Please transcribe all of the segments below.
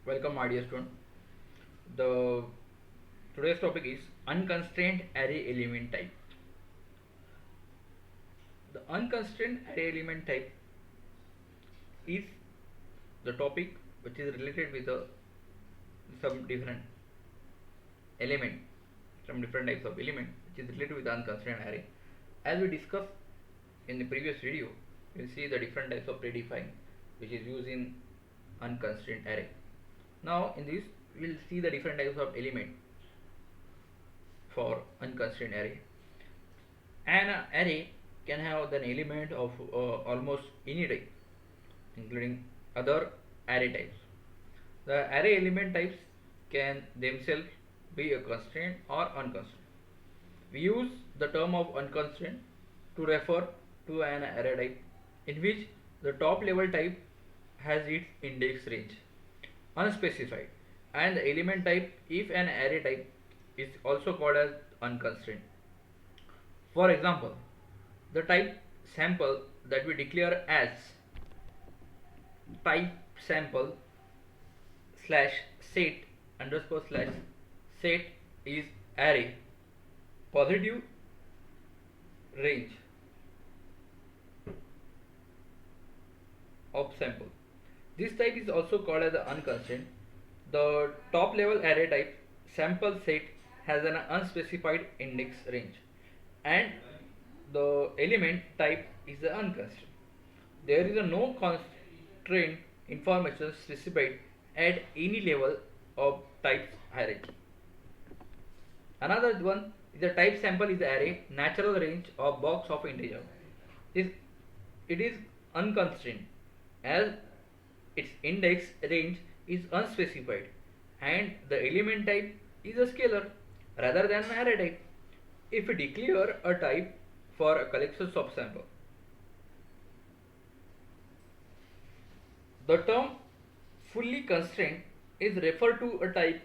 Welcome, my dear student. The today's topic is unconstrained array element type. The unconstrained array element type is the topic which is related with some different element, some different types of element which is related with the unconstrained array. As we discussed in the previous video, you will see the different types of predefine which is used in unconstrained array. Now in this we will see the different types of element for unconstrained array. An array can have an element of almost any type, including other array types. The array element types can themselves be a constraint or unconstrained. We use the term of unconstrained to refer to an array type in which the top level type has its index range unspecified, and the element type if an array type is also called as unconstrained. For example, the type sample that we declare as type sample slash set underscore slash set is array positive range of sample. This type is also called as the unconstrained. The top level array type sample set has an unspecified index range, and the element type is the unconstrained. There is a no constraint information specified at any level of types hierarchy. Another one is the type sample is the array natural range of box of integer. It is unconstrained as its index range is unspecified, and the element type is a scalar rather than an array type. If we declare a type for a collection of sample, the term fully constrained is referred to a type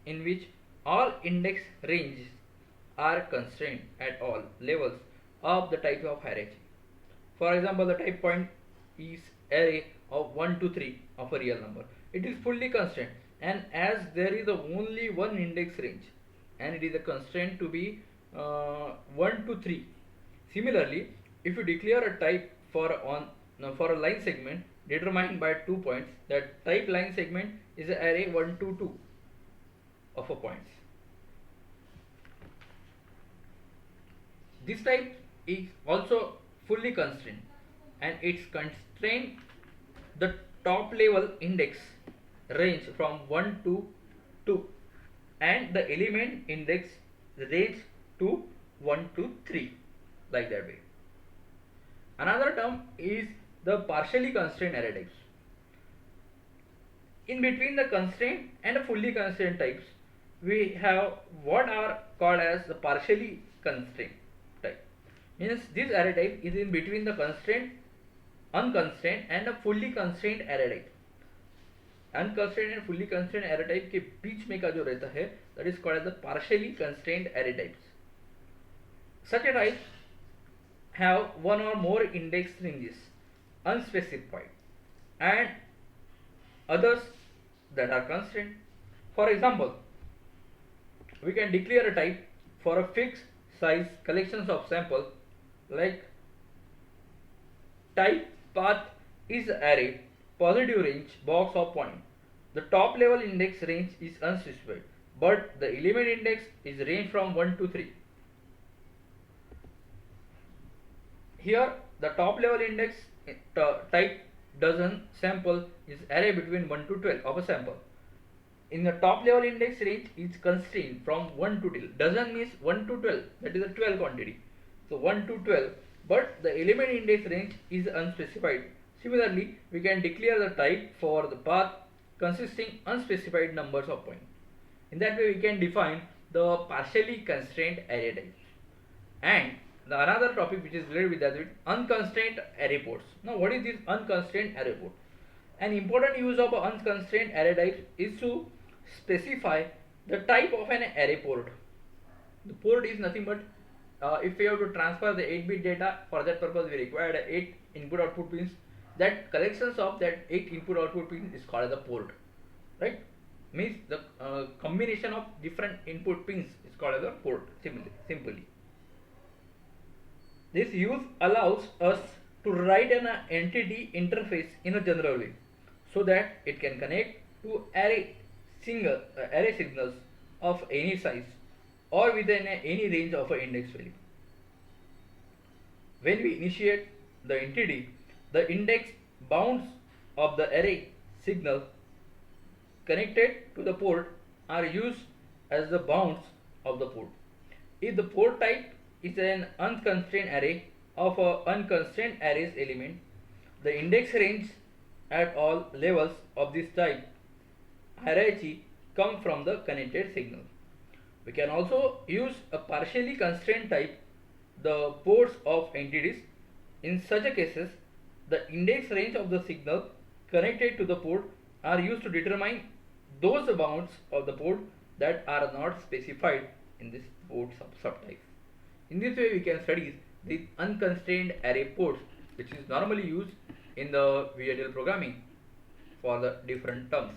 in which all index ranges are constrained at all levels of the type of hierarchy. For example, the type point is array of 1 to 3 of a real number. It is fully constrained, and as there is only one index range and it is a constraint to be 1 to 3. Similarly, if you declare a type for a line segment determined by 2 points, that type line segment is an array 1 to 2 of a points. This type is also fully constrained, and its constraint the top level index range from 1 to 2 and the element index range to 1 to 3, like that way. Another term is the partially constrained array types. In between the constraint and the fully constrained types, we have what are called as the partially constrained type. Means this array type is in between the constraint, unconstrained and a fully constrained array type. Unconstrained and fully constrained array type के बीच में का जो रहता है, that is called as the partially constrained array types. Such a type have one or more index ranges unspecified and others that are constrained. For example, we can declare a type for a fixed size collections of sample like type path is array positive range box of point. The top level index range is unspecified, but the element index is range from 1 to 3. Here the top level index type dozen sample is array between 1 to 12 of a sample. In the top level index range is constrained from 1 to 12. Dozen means 1 to 12, that is a 12 quantity. So 1 to 12, but the element index range is unspecified. Similarly, we can declare the type for the path consisting unspecified numbers of points. In that way, we can define the partially constrained array type. And the another topic which is related with that is unconstrained array ports. Now, what is this unconstrained array port? An important use of unconstrained array type is to specify the type of an array port. The port is nothing but if we have to transfer the 8-bit data, for that purpose we require 8 input output pins. That collections of that 8 input output pins is called as a port. right? Means the combination of different input pins is called as a port. Simply, this use allows us to write an entity interface in a general way, so that it can connect to array signals of any size or within any range of an index value. When we initiate the entity, the index bounds of the array signal connected to the port are used as the bounds of the port. If the port type is an unconstrained array of a unconstrained array's element, the index range at all levels of this type hierarchy come from the connected signal. We can also use a partially constrained type, the ports of entities. In such a cases, the index range of the signal connected to the port are used to determine those bounds of the port that are not specified in this port subtype. In this way, we can study the unconstrained array ports, which is normally used in the VHDL programming for the different terms.